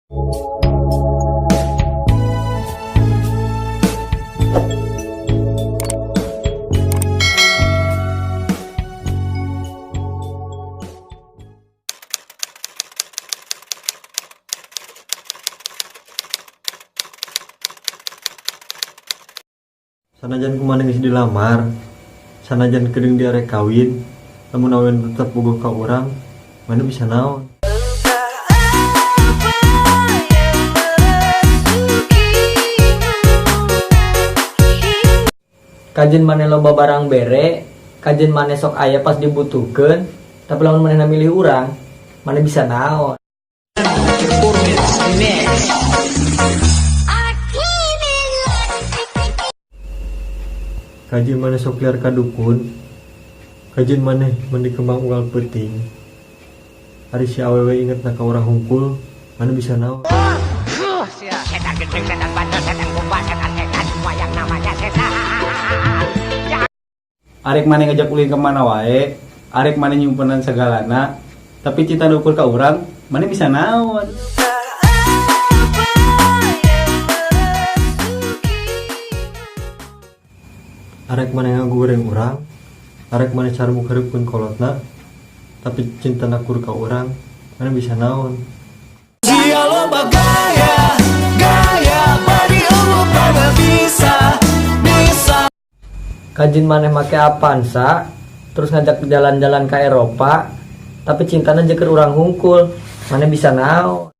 Sanajan kumana geus dilamar, sanajan kedeng diarek kawin, lamun awewe tetep bogoh ka urang, mana bisa naon? Kajen maneh loba barang bere, kajen maneh sok aya pas dibutuhkeun, tapi lamun manehna milih urang, maneh bisa naon? Kajen maneh sok liar ka dukun, kajen maneh mandi kembang unggal peuting. Ari si awewe ingetna ka urang hungkul, mana bisa naon? Setan gendeng, setan bandel, setan gombal, setan semua yang namanya setan. Arek maneh ngajak ulin kemana wae, arek maneh nyimpenan segalana, tapi cita ukur ka urang, maneh bisa naon? Arek maneh ngagoreng urang, arek maneh carmuk hareupeun kolotna, tapi cinta nakur ka urang, mana bisa naon? Dia loba gaya, gaya bari eueuh banget bisa. Kajen maneh make Avanza, terus ngajak jalan-jalan ke Eropa, tapi cintana jeker urang hungkul, maneh bisa naon?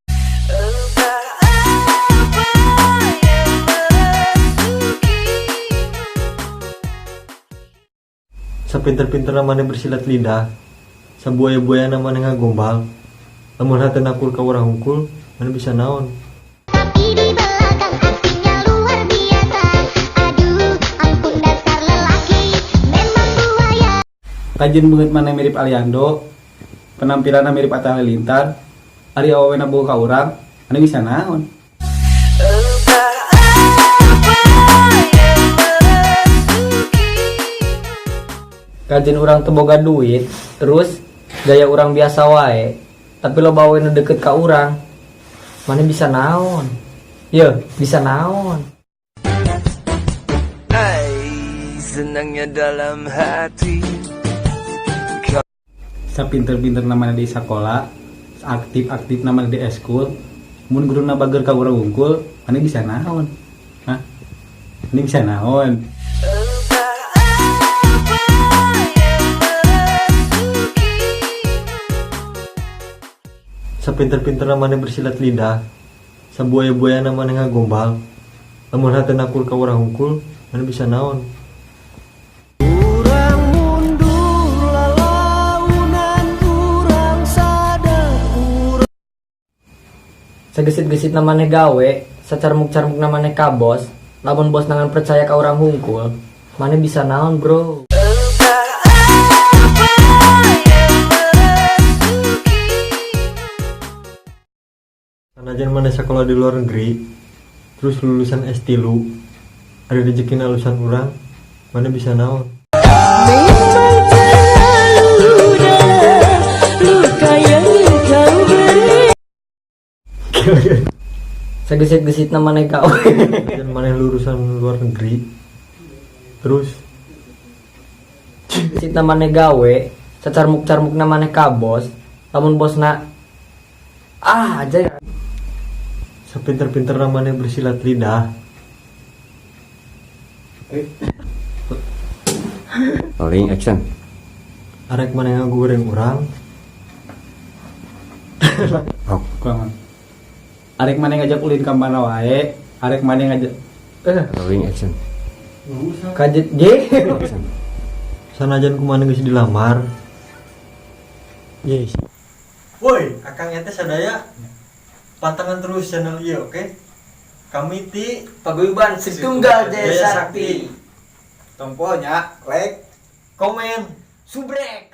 Sapinter-pinterna maneh bersilat lidah, sabuaya-buayana maneh ngagombal, lamun hate nakur ka urang hungkul, mana bisa naon? Tapi di belakang aslinya luar biasa. Aduh, ampun dasar lelaki, memang buaya. Kajen beungeut maneh mirip Aliando, penampilanna mirip Atta Halilintar, ari awewena bogoh ka urang, maneh bisa naon? Kajen urang teu boga duit, terus gaya urang biasa wae, tapi lo bawain deket ka urang, maneh bisa naon? Ye, bisa naon? Hai, senangnya dalam hati. Sapinter-pinter namanya di sekolah, aktif-aktif namanya di eskul, mun guruna bager ka urang hungkul, maneh bisa naon? Hah? Maneh bisa naon? Sapinter-pinterna maneh bersilat lidah, sabuaya-buayana maneh ngagombal, lamun hate nakur ka urang hungkul, mana bisa naon? Urang mundur lalaunan urang sadar urang. Segesit-gesit namanya gawe, sacarmuk-carmuk namanya kabos, lamun bos nangan percaya ka urang hungkul, maneh bisa naon bro? Sanajan maneh sakola di luar negeri, terus lulusan S3, ada rezekina lulusan urang, mana bisa naon? Memang terlalu dalam luka yang kau beri. Segesit-gesit namanya gawe. Sanajan maneh lulusan luar negeri, terus Gesit namanya gawe, sacarmuk-carmuk namanya kabos, lamun bosna aja ya. sapinter-pinterna maneh bersilat lidah, Rolling action. arek maneh ngagoreng urang, Oh, Kumaha? Arek maneh ngajak ulin ka mana wae, arek maneh ngajak rolling action. Kajet G. sanajan kumaneh geus dilamar. Yes. Woi, akang ente sadaya pantangan terus channel ieu, oke? Kami ti Paguyuban Setunggal Jaya Sakti. tomponya like komen Subrek.